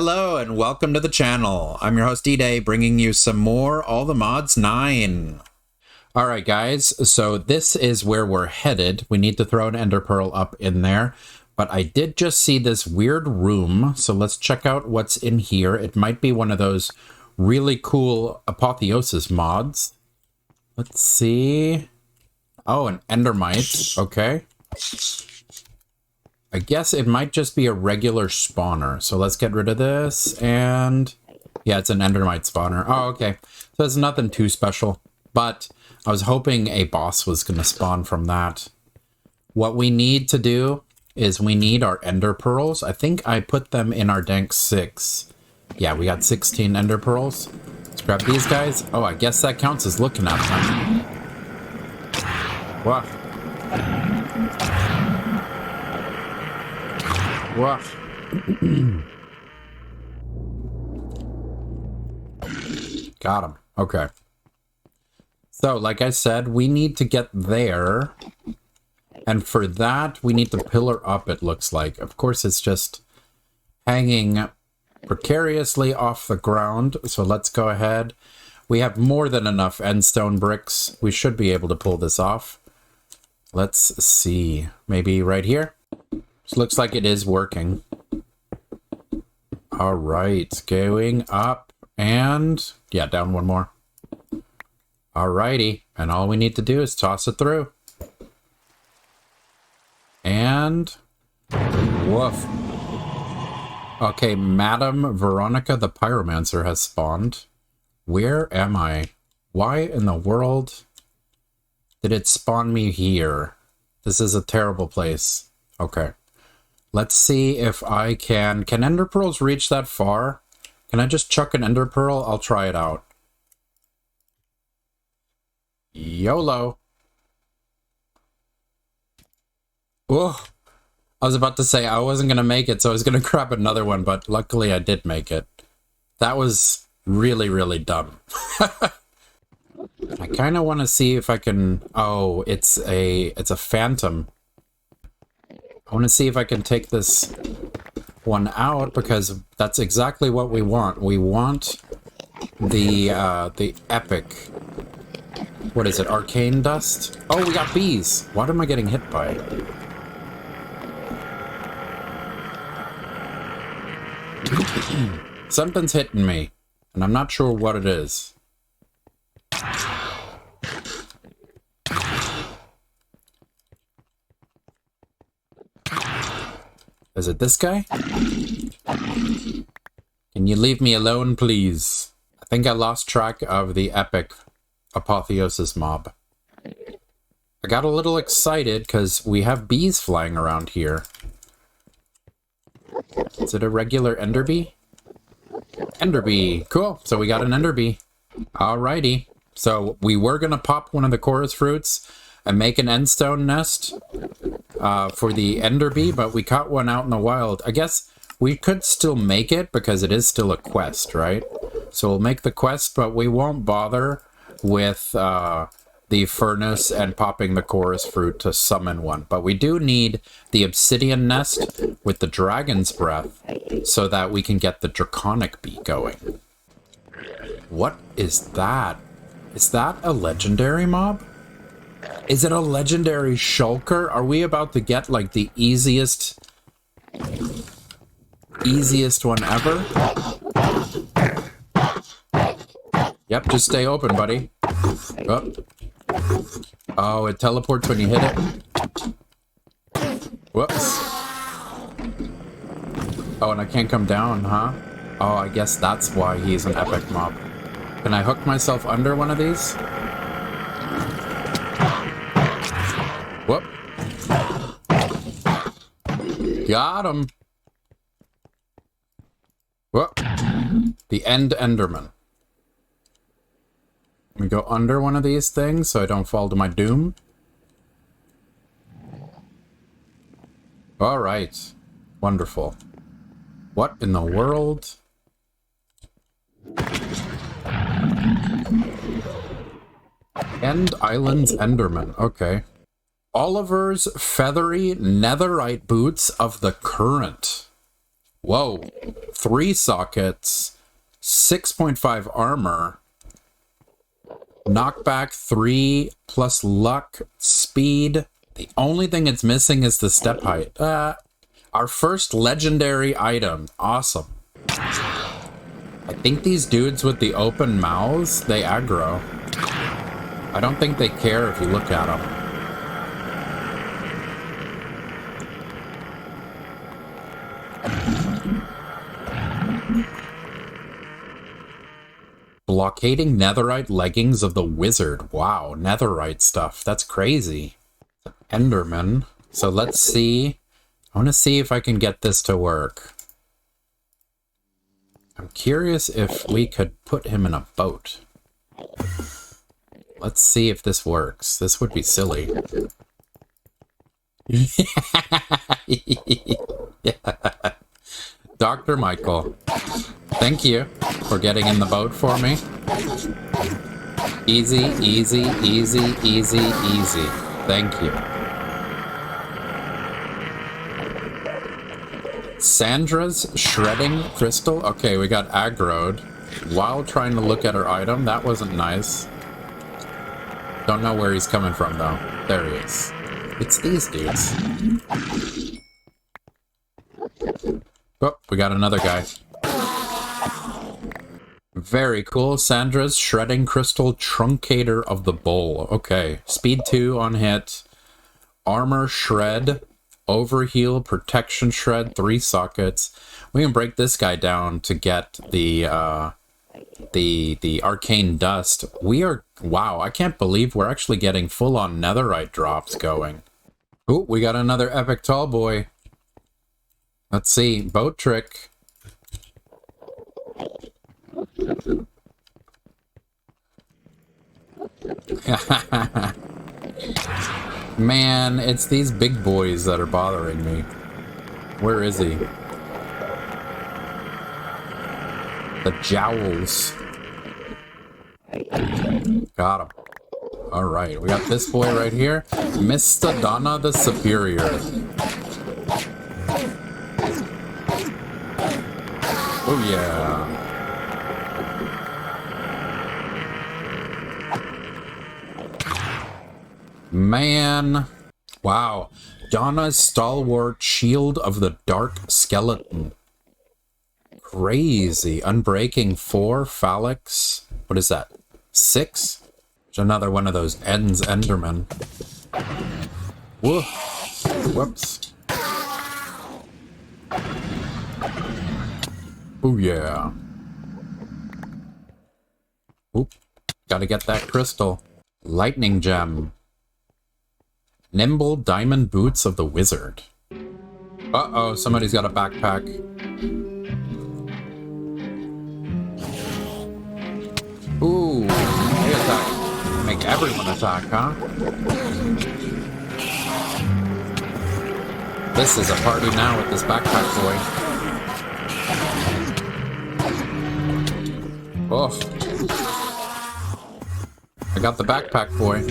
Hello and welcome to the channel. I'm your host D-Day, bringing you some more All the Mods 9. Alright guys, so this is where we're headed. We need to throw an ender pearl up in there, but I did just see this weird room, so let's check out what's in here. It might be one of those really cool apotheosis mods. Let's see. Oh, an endermite. Okay. I guess it might just be a regular spawner. So let's get rid of this. And yeah, it's an endermite spawner. Oh, okay. So it's nothing too special. But I was hoping a boss was going to spawn from that. What we need to do is we need our ender pearls. I think I put them in our dank 6. Yeah, we got 16 ender pearls. Let's grab these guys. Oh, I guess that counts as looking at them. Wow. Wow. Got him. Okay. So, like I said, we need to get there. And for that, we need to pillar up, it looks like. Of course, it's just hanging precariously off the ground. So let's go ahead. We have more than enough endstone bricks. We should be able to pull this off. Let's see. Maybe right here? This looks like it is working. All right, going up and yeah, down one more. All righty, and all we need to do is toss it through. And woof. Okay, Madam Veronica the Pyromancer has spawned. Where am I? Why in the world did it spawn me here? This is a terrible place. Okay. Let's see if I can... Can ender pearls reach that far? Can I just chuck an ender pearl? I'll try it out. YOLO. Oh, I was about to say I wasn't going to make it, so I was going to grab another one, but luckily I did make it. That was really, really dumb. I kind of want to see if I can... Oh, it's a phantom. I want to see if I can take this one out, because that's exactly what we want. We want the epic... What is it? Arcane dust? Oh, we got bees! What am I getting hit by? Something's hitting me, and I'm not sure what it is. Is it this guy? Can you leave me alone, please? I think I lost track of the epic apotheosis mob. I got a little excited because we have bees flying around here. Is it a regular ender bee? Ender bee. Cool. So we got an ender bee. Alrighty. So we were going to pop one of the chorus fruits and make an endstone nest for the ender bee, but we caught one out in the wild. I guess we could still make it because it is still a quest, right? So we'll make the quest, but we won't bother with the furnace and popping the chorus fruit to summon one. But we do need the obsidian nest with the dragon's breath so that we can get the draconic bee going. What is that? Is that a legendary mob? Is it a legendary shulker? Are we about to get like the easiest one ever? Yep, just stay open, buddy. Oh. Oh, it teleports when you hit it. Whoops. Oh, and I can't come down, huh? Oh, I guess that's why he's an epic mob. Can I hook myself under one of these? Whoop. Got him. Whoop. The end enderman. Let me go under one of these things so I don't fall to my doom. All right. Wonderful. What in the world? End Island's Enderman. Okay. Oliver's feathery netherite boots of the current. Whoa. 3 sockets. 6.5 armor. Knockback 3 plus luck, speed. The only thing it's missing is the step height. Our first legendary item. Awesome. I think these dudes with the open mouths, they aggro. I don't think they care if you look at them. Blockading netherite leggings of the wizard. Wow, netherite stuff. That's crazy. Enderman. So let's see. I want to see if I can get this to work. I'm curious if we could put him in a boat. Let's see if this works. This would be silly. Yeah. Dr. Michael, thank you for getting in the boat for me. Easy, easy, easy, easy, easy. Thank you. Sandra's shredding crystal. Okay, we got aggroed while trying to look at her item. That wasn't nice. Don't know where he's coming from, though. There he is. It's these dudes. Oh, we got another guy. Very cool. Sandra's shredding crystal truncator of the bowl. Okay. Speed 2 on hit. Armor shred. Overheal. Protection shred. 3 sockets. We can break this guy down to get the arcane dust. We are... Wow, I can't believe we're actually getting full-on netherite drops going. Oh, we got another epic tall boy. Let's see. Boat trick. Man, it's these big boys that are bothering me. Where is he? The jowls. Got him. Alright, we got this boy right here. Mr. Donna the Superior. Oh yeah. Man. Wow. Donna's stalwart shield of the dark skeleton. Crazy. Unbreaking 4 phalanx. What is that? 6? There's another one of those ends endermen. Whoa. Whoops. Oh yeah. Oop. Gotta get that crystal. Lightning gem. Nimble diamond boots of the wizard. Uh-oh, somebody's got a backpack. Ooh, they attack. Make everyone attack, huh? This is a party now with this backpack boy. Oh. I got the backpack boy.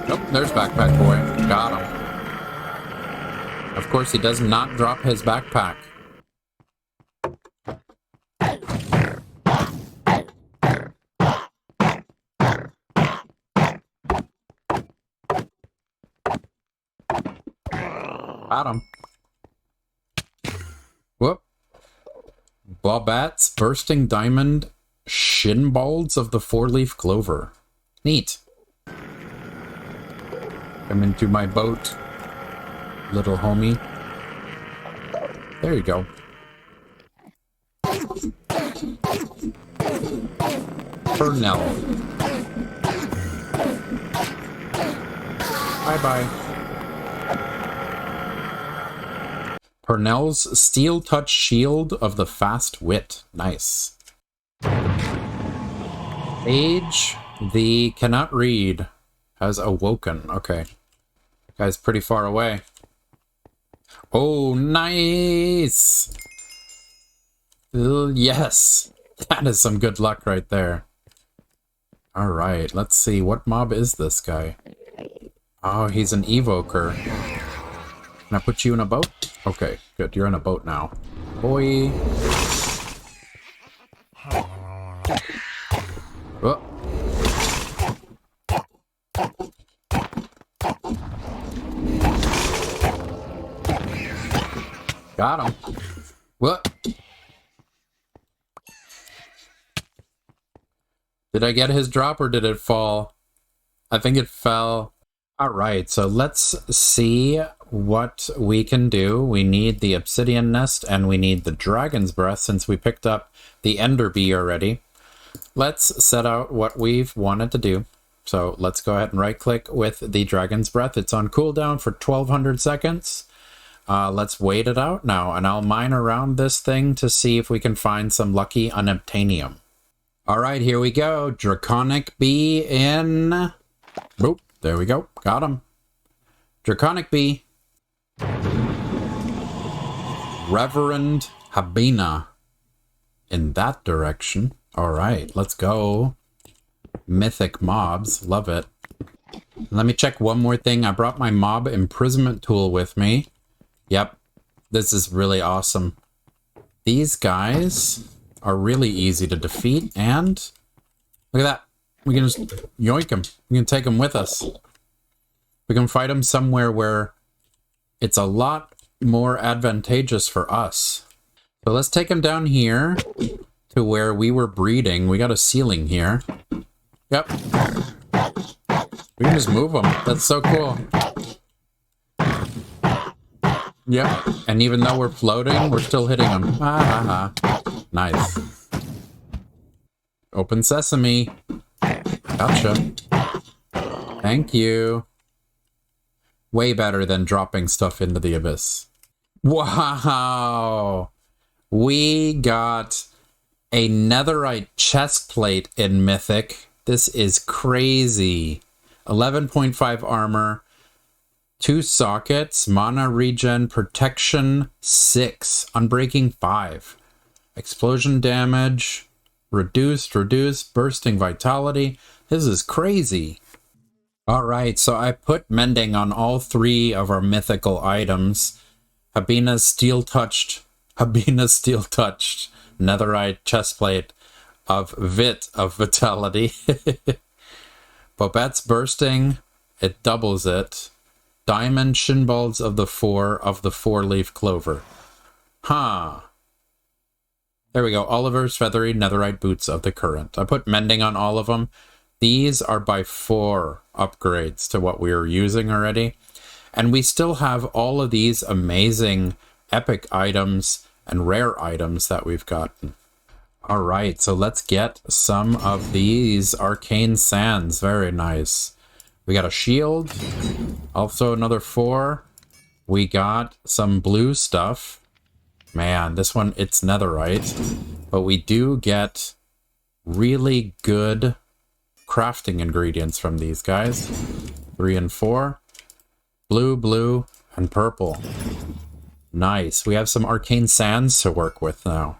Nope, there's backpack boy. Got him. Of course, he does not drop his backpack. Got him. Whoop. Bobbat's bursting diamond shinbalds of the 4-leaf clover. Neat. Come into my boat, little homie. There you go. Purnell. Bye-bye. Purnell's Steel Touch Shield of the Fast Wit. Nice. Age, the cannot read, has awoken. Okay. Guy's pretty far away. Oh, nice! Yes! That is some good luck right there. Alright, let's see. What mob is this guy? Oh, he's an evoker. Can I put you in a boat? Okay, good. You're in a boat now. Boy. Oh. Got him. What? Did I get his drop or did it fall? I think it fell. Alright, so let's see what we can do. We need the obsidian nest and we need the dragon's breath since we picked up the ender bee already. Let's set out what we've wanted to do. So let's go ahead and right click with the dragon's breath. It's on cooldown for 1200 seconds. Let's wait it out now, and I'll mine around this thing to see if we can find some lucky unobtainium. Alright, here we go. Draconic bee in... Boop, there we go. Got him. Draconic bee. Reverend Habina. In that direction. Alright, let's go. Mythic mobs. Love it. Let me check one more thing. I brought my mob imprisonment tool with me. Yep, this is really awesome. These guys are really easy to defeat, and look at that. We can just yoink them. We can take them with us. We can fight them somewhere where it's a lot more advantageous for us. So let's take them down here to where we were breeding. We got a ceiling here. Yep. We can just move them. That's so cool. Yep, and even though we're floating, we're still hitting them. Ah, ha, ha. Nice. Open sesame. Gotcha. Thank you. Way better than dropping stuff into the abyss. Wow! We got a netherite chest plate in Mythic. This is crazy. 11.5 armor. 2 sockets, mana regen, protection 6, unbreaking 5, explosion damage, reduced, bursting vitality. This is crazy. Alright, so I put mending on all 3 of our mythical items. Habina's steel touched, netherite chestplate of vitality. Bobette's bursting, it doubles it. Diamond shinballs of the 4-leaf clover. Huh. There we go. Oliver's feathery netherite boots of the current. I put mending on all of them. These are by 4 upgrades to what we were using already. And we still have all of these amazing epic items and rare items that we've gotten. Alright, so let's get some of these arcane sands. Very nice. We got a shield, also another 4. We got some blue stuff. Man, this one, it's netherite. But we do get really good crafting ingredients from these guys. 3 and 4. Blue, and purple. Nice. We have some arcane sands to work with now.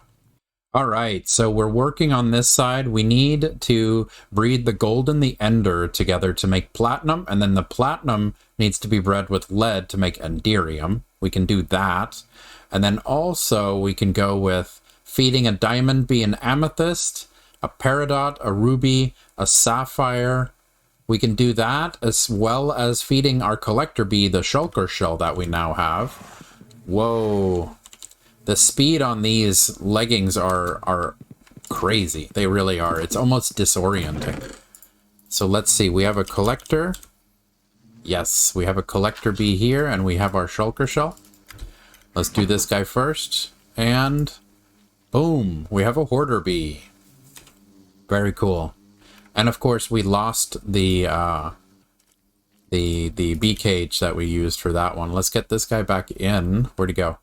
Alright, so we're working on this side. We need to breed the gold and the ender together to make platinum, and then the platinum needs to be bred with lead to make enderium. We can do that. And then also we can go with feeding a diamond bee an amethyst, a peridot, a ruby, a sapphire. We can do that as well as feeding our collector bee the shulker shell that we now have. Whoa. The speed on these leggings are crazy. They really are. It's almost disorienting. So let's see. We have a collector. Yes, we have a collector bee here, and we have our shulker shell. Let's do this guy first. And boom, we have a hoarder bee. Very cool. And of course, we lost the bee cage that we used for that one. Let's get this guy back in. Where'd he go?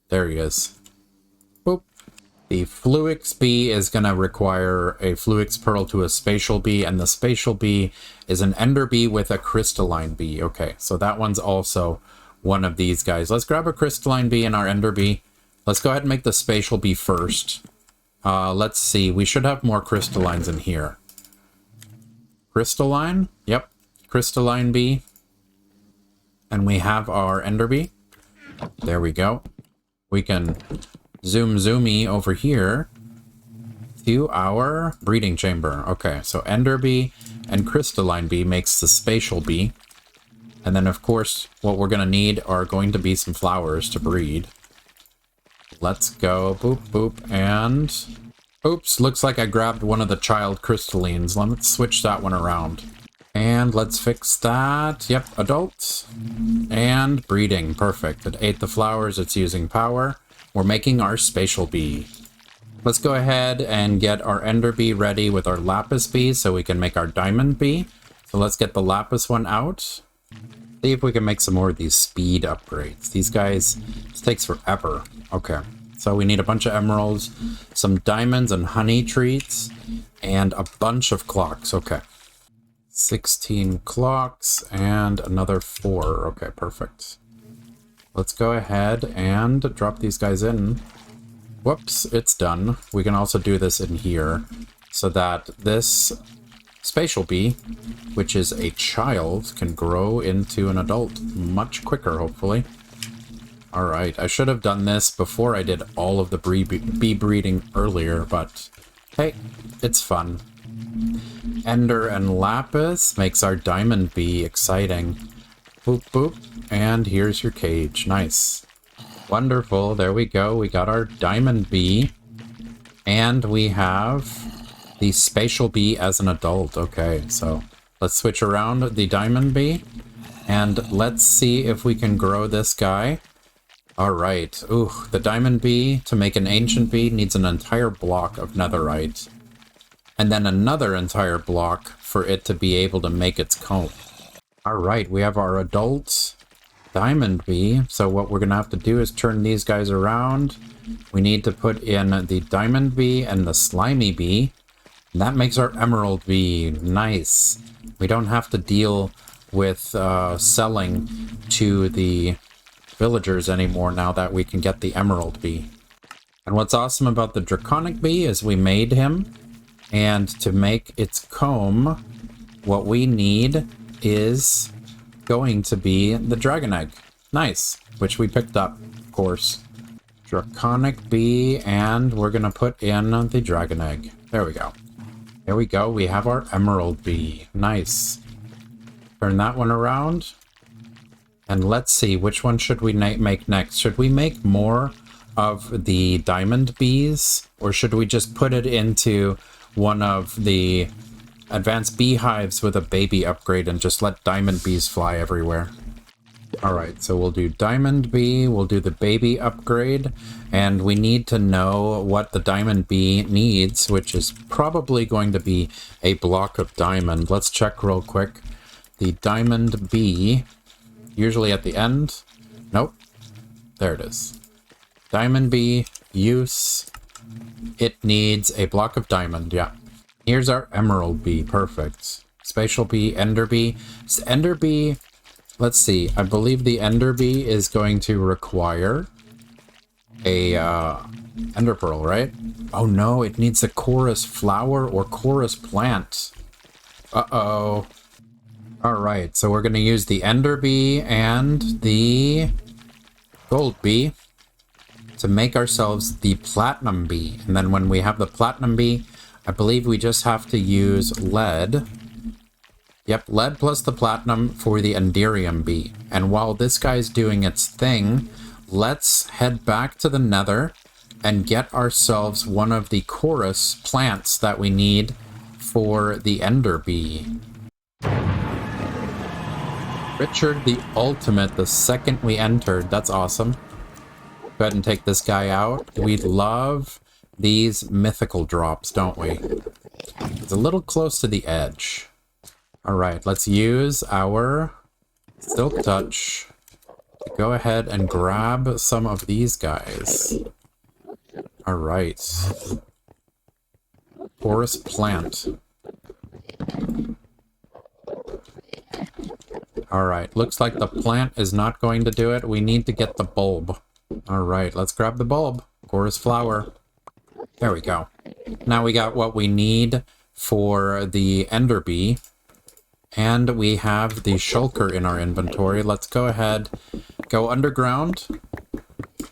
There he is. Boop. The Fluix bee is going to require a Fluix pearl to a spatial bee, and the spatial bee is an ender bee with a crystalline bee. Okay, so that one's also one of these guys. Let's grab a crystalline bee and our ender bee. Let's go ahead and make the spatial bee first. Let's see. We should have more crystallines in here. Crystalline? Yep. Crystalline bee. And we have our ender bee. There we go. We can zoomy over here to our breeding chamber. Okay, so ender bee and crystalline bee makes the spatial bee. And then, of course, what we're going to need are going to be some flowers to breed. Let's go. Boop, boop, and... Oops, looks like I grabbed one of the child crystallines. Let's switch that one around. And let's fix that. Yep, adults. And breeding. Perfect. It ate the flowers. It's using power. We're making our spatial bee. Let's go ahead and get our ender bee ready with our lapis bee so we can make our diamond bee. So let's get the lapis one out. See if we can make some more of these speed upgrades. These guys, this takes forever. Okay. So we need a bunch of emeralds, some diamonds and honey treats, and a bunch of clocks. Okay. 16 clocks and another 4. Okay, perfect. Let's go ahead and drop these guys in. Whoops, it's done. We can also do this in here so that this spatial bee, which is a child, can grow into an adult much quicker, hopefully. Alright, I should have done this before I did all of the bee breeding earlier, but hey, it's fun. Ender and lapis makes our diamond bee exciting. Boop, boop, and here's your cage. Nice. Wonderful, there we go. We got our diamond bee, and we have the spatial bee as an adult. Okay, so let's switch around the diamond bee, and let's see if we can grow this guy. Alright, ooh, the diamond bee, to make an ancient bee, needs an entire block of netherite. And then another entire block for it to be able to make its comb. Alright, we have our adult diamond bee. So what we're going to have to do is turn these guys around. We need to put in the diamond bee and the slimy bee. And that makes our emerald bee. Nice. We don't have to deal with selling to the villagers anymore now that we can get the emerald bee. And what's awesome about the draconic bee is we made him, and to make its comb, what we need is going to be the dragon egg. Nice, which we picked up, of course. Draconic bee, and we're gonna put in the dragon egg. There we go. There we go, we have our emerald bee. Nice. Turn that one around. And let's see, which one should we make next? Should we make more of the diamond bees? Or should we just put it into one of the advanced beehives with a baby upgrade and just let diamond bees fly everywhere? Alright, so we'll do diamond bee, we'll do the baby upgrade, and we need to know what the diamond bee needs, which is probably going to be a block of diamond. Let's check real quick. The diamond bee... usually at the end. Nope. There it is. Diamond bee, use. It needs a block of diamond, yeah. Here's our emerald bee, perfect. Spatial bee, ender bee. So ender bee, let's see. I believe the ender bee is going to require a ender pearl, right? Oh no, it needs a chorus flower or chorus plant. Uh-oh. Alright, so we're going to use the ender bee and the gold bee to make ourselves the platinum bee. And then when we have the platinum bee, I believe we just have to use lead. Yep, lead plus the platinum for the enderium bee. And while this guy's doing its thing, let's head back to the nether and get ourselves one of the chorus plants that we need for the ender bee. Richard the Ultimate, the second we entered. That's awesome. Go ahead and take this guy out. We love these mythical drops, don't we? It's a little close to the edge. Alright, let's use our Silk Touch to go ahead and grab some of these guys. Alright. Forest plant. All right, looks like the plant is not going to do it. We need to get the bulb. All right, let's grab the bulb. Chorus flower. There we go. Now we got what we need for the ender bee. And we have the shulker in our inventory. Let's go ahead, go underground,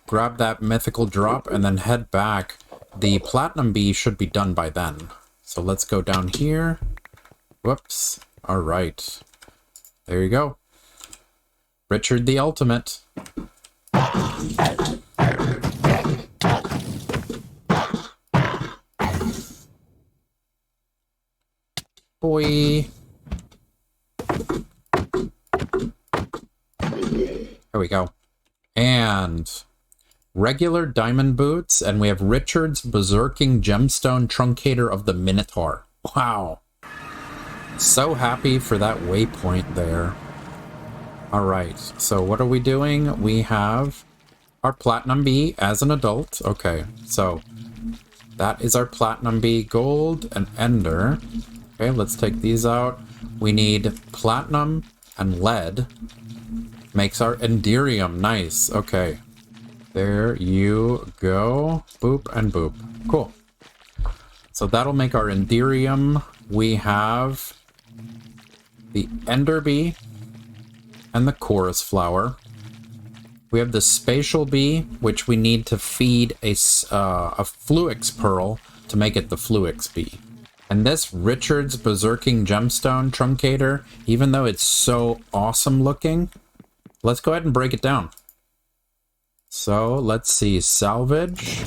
grab that mythical drop, and then head back. The platinum bee should be done by then. So let's go down here. Whoops. All right. There you go. Richard the Ultimate. Boy. There we go. And regular diamond boots, and we have Richard's Berserking Gemstone Truncator of the Minotaur. Wow. So happy for that waypoint there. Alright, so what are we doing? We have our Platinum Bee as an adult. Okay, so that is our Platinum Bee. Gold and Ender. Okay, let's take these out. We need Platinum and Lead. Makes our Enderium. Nice. Okay. There you go. Boop and boop. Cool. So that'll make our Enderium. We have the Ender Bee and the Chorus Flower. We have the Spatial Bee, which we need to feed a Fluix Pearl to make it the Fluix Bee. And this Richard's Berserking Gemstone Truncator, even though it's so awesome looking, let's go ahead and break it down. So let's see, salvage.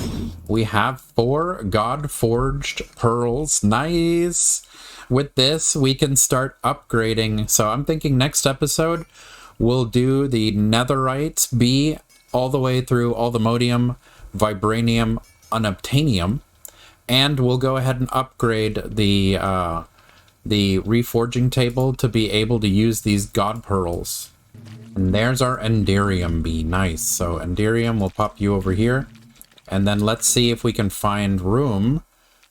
We have 4 God-forged pearls. Nice. With this, we can start upgrading. So I'm thinking next episode, we'll do the netherite bee all the way through all the modium, vibranium, unobtainium. And we'll go ahead and upgrade the reforging table to be able to use these God pearls. And there's our Enderium bee. Nice. So Enderium, we'll pop you over here. And then let's see if we can find room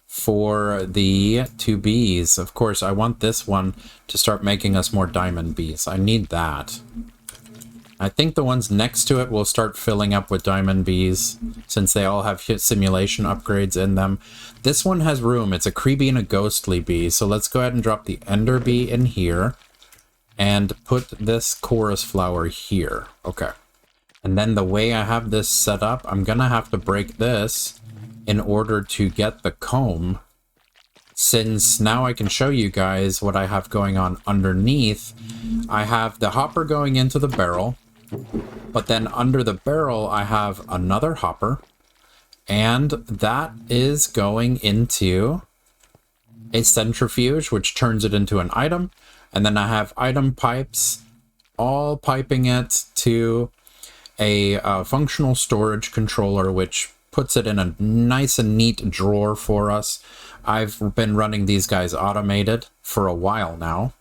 for the 2 bees. Of course, I want this one to start making us more diamond bees. I need that. I think the ones next to it will start filling up with diamond bees since they all have simulation upgrades in them. This one has room. It's a creepy and a ghostly bee. So let's go ahead and drop the ender bee in here. And put this chorus flower here. Okay. And then the way I have this set up, I'm going to have to break this in order to get the comb. Since now I can show you guys what I have going on underneath. I have the hopper going into the barrel. But then under the barrel, I have another hopper. And that is going into a centrifuge, which turns it into an item. And then I have item pipes, all piping it to a functional storage controller, which puts it in a nice and neat drawer for us. I've been running these guys automated for a while now.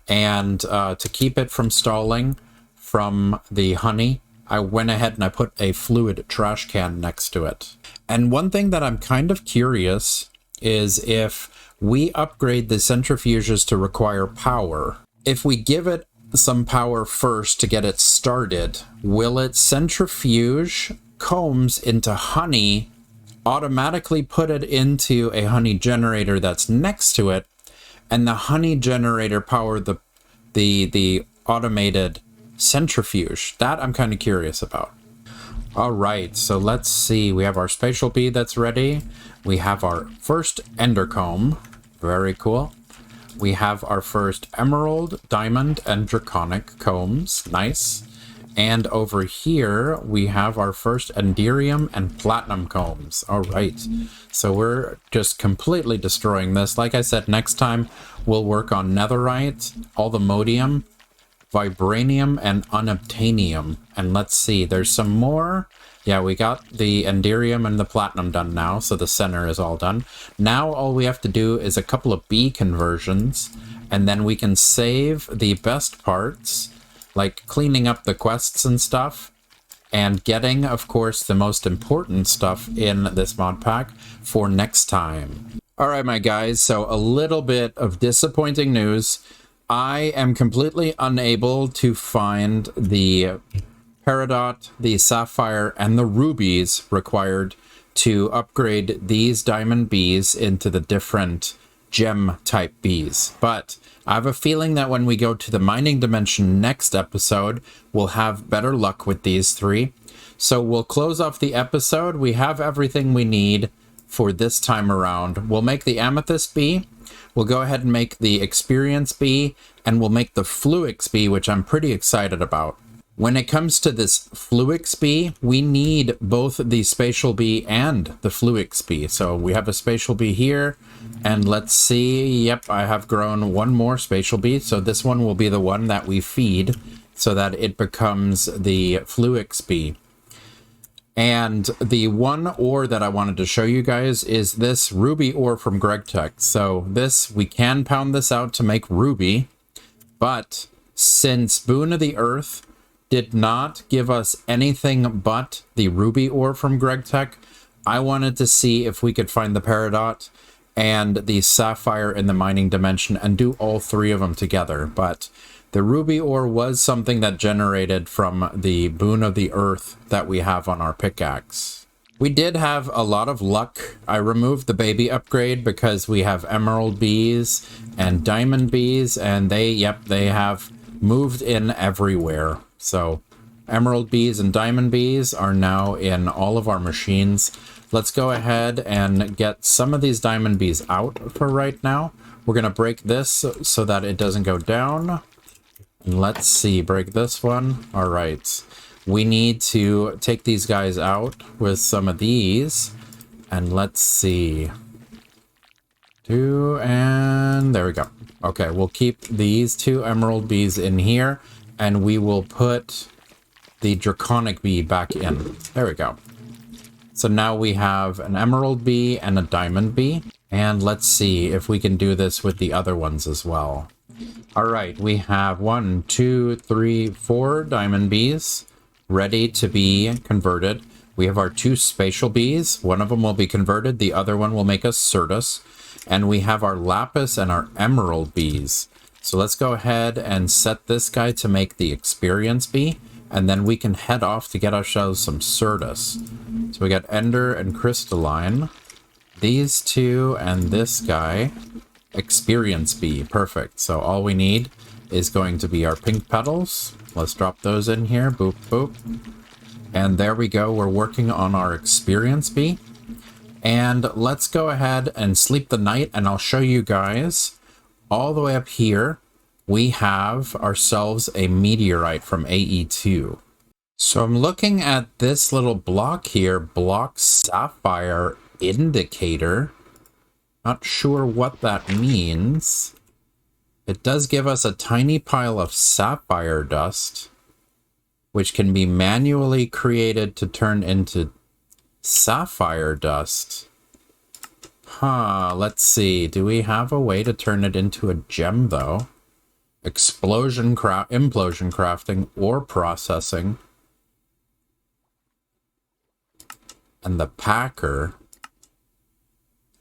And to keep it from stalling from the honey, I went ahead and I put a fluid trash can next to it. And one thing that I'm kind of curious is if we upgrade the centrifuges to require power. If we give it some power first to get it started, will it centrifuge combs into honey, automatically put it into a honey generator that's next to it, and the honey generator power the automated centrifuge? That I'm kind of curious about. All right, so let's see. We have our spatial bee that's ready. We have our first ender comb. Very cool. We have our first emerald, diamond, and draconic combs. Nice. And over here, we have our first enderium and platinum combs. All right. So we're just completely destroying this. Like I said, next time we'll work on netherite, all the modium, vibranium, and unobtainium. And let's see, there's some more. Yeah, we got the enderium and the platinum done now, so the center is all done. Now all we have to do is a couple of bee conversions, and then we can save the best parts, like cleaning up the quests and stuff, and getting, of course, the most important stuff in this mod pack for next time. All right, my guys, so a little bit of disappointing news. I am completely unable to find the peridot, the sapphire, and the rubies required to upgrade these diamond bees into the different gem type bees. But I have a feeling that when we go to the mining dimension next episode, we'll have better luck with these three. So we'll close off the episode. We have everything we need for this time around. We'll make the amethyst bee. We'll go ahead and make the experience bee, and we'll make the fluix bee, which I'm pretty excited about. When it comes to this fluix bee, we need both the spatial bee and the fluix bee. So we have a spatial bee here, and let's see. Yep, I have grown one more spatial bee. So this one will be the one that we feed so that it becomes the fluix bee. And the one ore that I wanted to show you guys is this ruby ore from GregTech. So this, we can pound this out to make ruby, but since Boon of the Earth did not give us anything but the ruby ore from GregTech, I wanted to see if we could find the peridot and the sapphire in the mining dimension and do all three of them together. But the ruby ore was something that generated from the Boon of the Earth that we have on our pickaxe. We did have a lot of luck. I removed the baby upgrade because we have emerald bees and diamond bees, and they have moved in everywhere. So emerald bees and diamond bees are now in all of our machines. Let's go ahead and get some of these diamond bees out for right now. We're going to break this so that it doesn't go down. And let's see, break this one. All right. We need to take these guys out with some of these. And let's see. And there we go. Okay, we'll keep these two emerald bees in here. And we will put the draconic bee back in. There we go. So now we have an emerald bee and a diamond bee. And let's see if we can do this with the other ones as well. All right, we have 1, 2, 3, 4 diamond bees ready to be converted. We have our 2 spatial bees. One of them will be converted. The other one will make us Certus. And we have our lapis and our emerald bees. So let's go ahead and set this guy to make the experience bee. And then we can head off to get ourselves some Certus. So we got ender and crystalline. These two and this guy. Experience bee. Perfect. So all we need is going to be our pink petals. Let's drop those in here. Boop, boop. And there we go. We're working on our experience bee. And let's go ahead and sleep the night, and I'll show you guys all the way up here. We have ourselves a meteorite from AE2. So I'm looking at this little block here, block sapphire indicator. Not sure what that means. It does give us a tiny pile of sapphire dust, which can be manually created to turn into sapphire dust. Let's see. Do we have a way to turn it into a gem, though? Implosion crafting or processing. And the packer.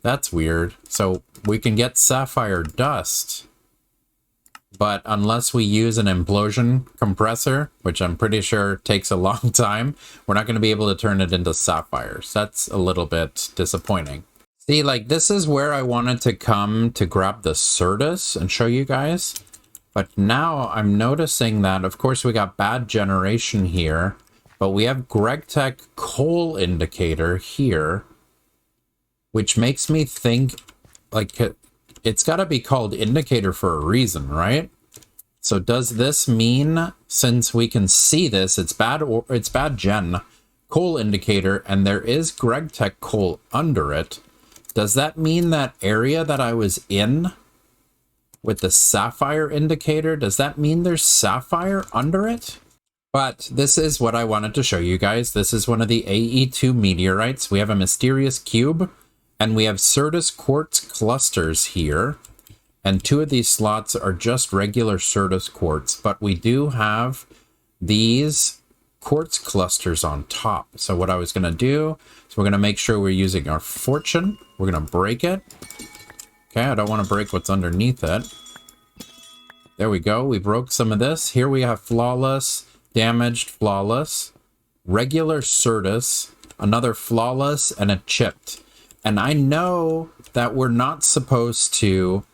That's weird. So we can get sapphire dust, but unless we use an implosion compressor, which I'm pretty sure takes a long time, we're not going to be able to turn it into sapphires. That's a little bit disappointing. See, like, this is where I wanted to come to grab the Certus and show you guys. But now I'm noticing that, of course, we got bad generation here, but we have GregTech coal indicator here, which makes me think, like, it's got to be called indicator for a reason, right? So does this mean, since we can see this, it's bad, or it's bad gen coal indicator, and there is GregTech coal under it? Does that mean that area that I was in with the sapphire indicator, does that mean there's sapphire under it? But this is what I wanted to show you guys. This is one of the AE2 meteorites. We have a mysterious cube, and we have Certus quartz clusters here. And 2 of these slots are just regular Certus quartz, but we do have these quartz clusters on top. So what I was going to do is we're going to make sure we're using our fortune. We're going to break it. Okay, I don't want to break what's underneath it. There we go. We broke some of this. Here we have flawless, damaged, flawless, regular Certus, another flawless, and a chipped. And I know that we're not supposed to,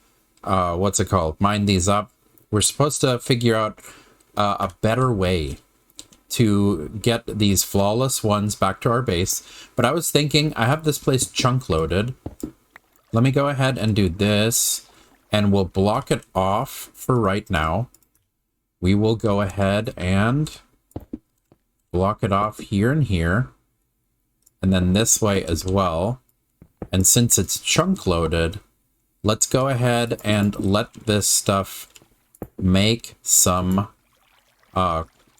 what's it called? Mine these up. We're supposed to figure out a better way to get these flawless ones back to our base. But I was thinking, I have this place chunk loaded. Let me go ahead and do this. And we'll block it off for right now. We will go ahead and block it off here and here. And then this way as well. And since it's chunk loaded, let's go ahead and let this stuff make some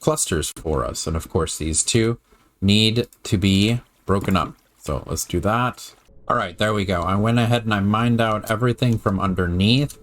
clusters for us. And of course, these two need to be broken up. So let's do that. All right, there we go. I went ahead and I mined out everything from underneath.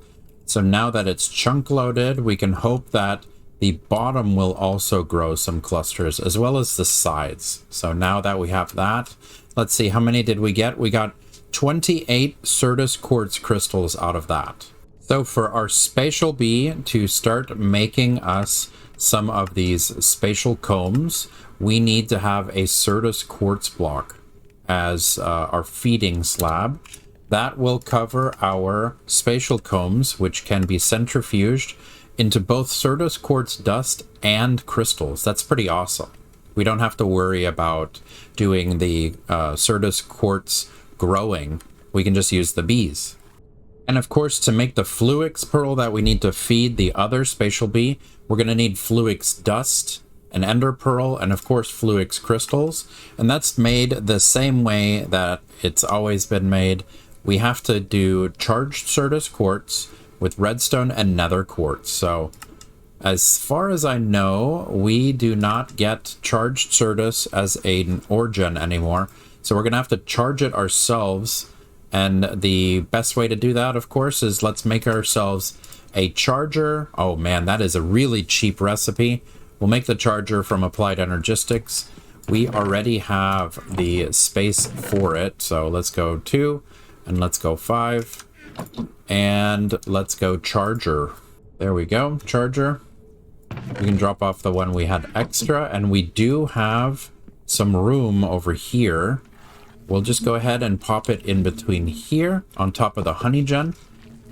So now that it's chunk loaded, we can hope that the bottom will also grow some clusters as well as the sides. So now that we have that, let's see, how many did we get? We got 28 Certus quartz crystals out of that. So for our spatial bee to start making us some of these spatial combs, we need to have a Certus quartz block as our feeding slab. That will cover our spatial combs, which can be centrifuged into both Certus quartz dust and crystals. That's pretty awesome. We don't have to worry about doing the Certus quartz growing. We can just use the bees. And of course, to make the Fluix pearl that we need to feed the other spatial bee, we're going to need Fluix dust, an ender pearl, and of course Fluix crystals. And that's made the same way that it's always been made. We have to do charged Certus quartz with redstone and nether quartz. So as far as I know, we do not get charged Certus as an origin anymore. So we're going to have to charge it ourselves. And the best way to do that, of course, is let's make ourselves a charger. Oh man, that is a really cheap recipe. We'll make the charger from Applied Energistics. We already have the space for it. So let's go 2 and let's go 5 and let's go charger. There we go, charger. We can drop off the one we had extra, and we do have some room over here. We'll just go ahead and pop it in between here on top of the honey gen.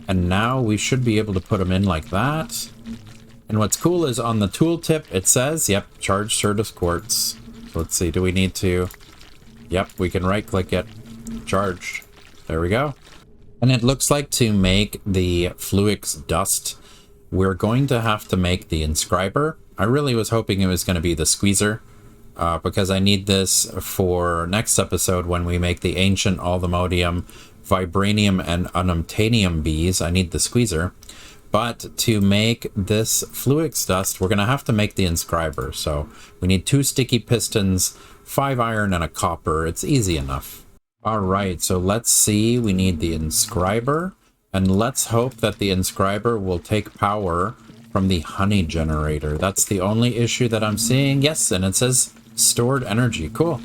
And now we should be able to put them in like that. And what's cool is on the tooltip, it says, yep, charge Certus quartz. So let's see, do we need to? Yep, we can right click it, charged. There we go. And it looks like to make the Fluix dust, we're going to have to make the inscriber. I really was hoping it was going to be the squeezer, because I need this for next episode when we make the ancient althemodium, vibranium, and unobtainium bees. I need the squeezer. But to make this Fluix dust, we're going to have to make the inscriber. So we need 2 sticky pistons, 5 iron, and a copper. It's easy enough. All right, so let's see. We need the inscriber. And let's hope that the inscriber will take power from the honey generator. That's the only issue that I'm seeing. Yes, and it says stored energy. Cool.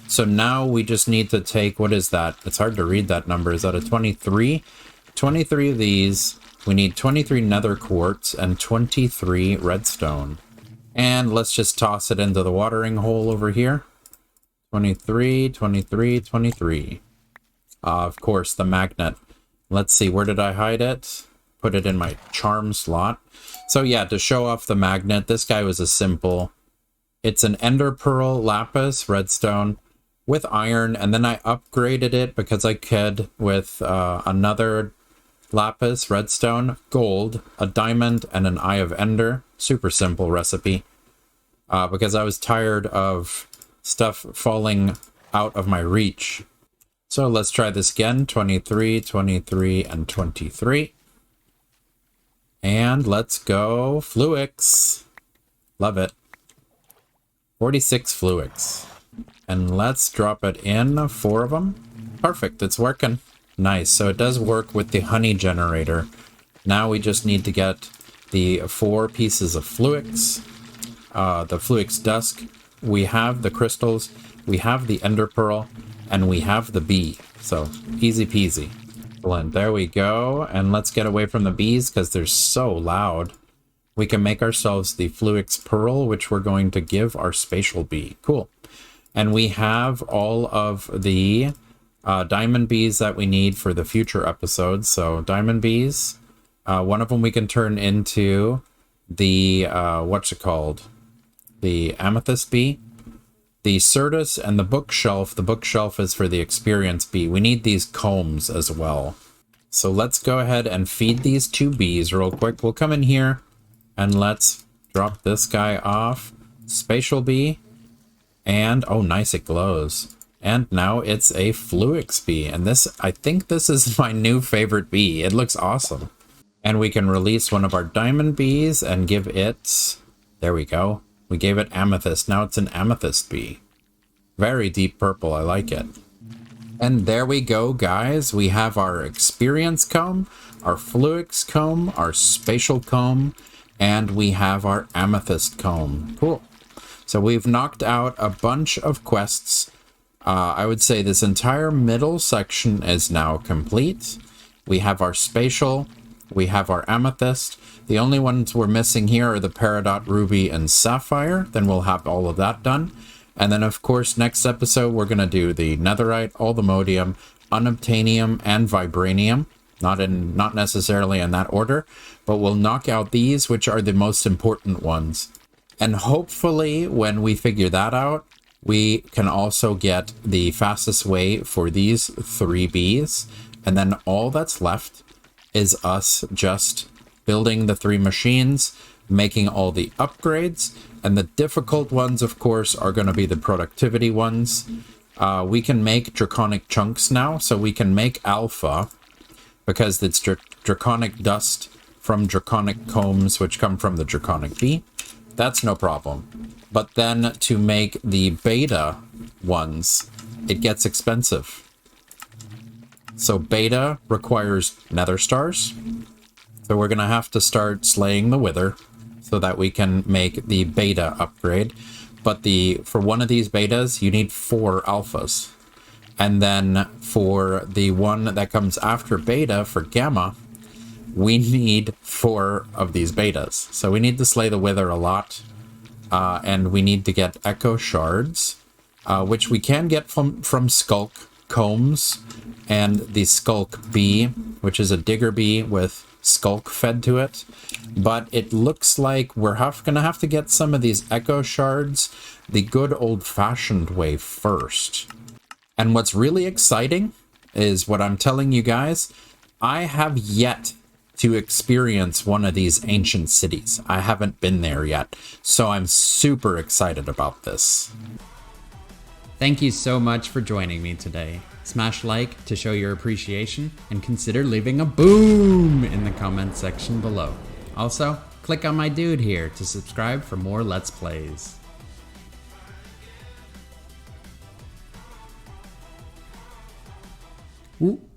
So now we just need to take, what is that? It's hard to read that number. Is that a 23? 23 of these. We need 23 nether quartz and 23 redstone. And let's just toss it into the watering hole over here. 23, 23, 23. Of course, the magnet. Let's see, where did I hide it? Put it in my charm slot. So yeah, to show off the magnet, this guy was a simple. It's an ender pearl, lapis, redstone, with iron, and then I upgraded it because I could with another lapis, redstone, gold, a diamond, and an eye of ender. Super simple recipe. Because I was tired of stuff falling out of my reach. So let's try this again. 23, 23, and 23. And let's go Fluix. Love it. 46 Fluix. And let's drop it in, 4 of them. Perfect, it's working. Nice, so it does work with the honey generator. Now we just need to get the 4 pieces of Fluix. The Fluix Dusk. We have the crystals, we have the ender pearl, and we have the bee. So easy peasy. Excellent, there we go. And let's get away from the bees because they're so loud. we can make ourselves the Fluix Pearl, which we're going to give our spatial bee. Cool. And we have all of the diamond bees that we need for the future episodes. So diamond bees, one of them we can turn into the, what's it called? The amethyst bee. The Certus and the bookshelf. The bookshelf is for the experience bee. We need these combs as well. So let's go ahead and feed these 2 bees real quick. We'll come in here and let's drop this guy off. Spatial bee. And, oh, nice, it glows. And now it's a Fluix bee. And this, I think this is my new favorite bee. It looks awesome. And we can release one of our diamond bees and give it, there we go. We gave it amethyst. Now it's an amethyst bee. Very deep purple. I like it. And there we go, guys. We have our experience comb, our Fluix comb, our spatial comb, and we have our amethyst comb. Cool. So we've knocked out a bunch of quests. I would say this entire middle section is now complete. We have our spatial. We have our amethyst. The only ones we're missing here are the peridot, ruby, and sapphire. Then we'll have all of that done. And then, of course, next episode, we're going to do the netherite, allthemodium, unobtainium, and vibranium. Not necessarily in that order, but we'll knock out these, which are the most important ones. And hopefully, when we figure that out, we can also get the fastest way for these 3 bees. And then all that's left is us just building the 3 machines, making all the upgrades, and the difficult ones, of course, are going to be the productivity ones. We can make draconic chunks now, so we can make alpha, because it's draconic dust from draconic combs, which come from the draconic bee. That's no problem. But then to make the beta ones, it gets expensive. So beta requires nether stars. So we're going to have to start slaying the wither so that we can make the beta upgrade. But for one of these betas, you need 4 alphas. And then for the one that comes after beta, for gamma, we need 4 of these betas. So we need to slay the wither a lot. And we need to get echo shards, which we can get from skulk combs and the skulk bee, which is a digger bee with skulk fed to it. But it looks like we're going to have to get some of these echo shards the good old-fashioned way first. And what's really exciting is what I'm telling you guys. I have yet to experience one of these ancient cities. I haven't been there yet, so I'm super excited about this. Thank you so much for joining me today. Smash like to show your appreciation, and consider leaving a boom in the comment section below. Also, click on my dude here to subscribe for more Let's Plays. Ooh.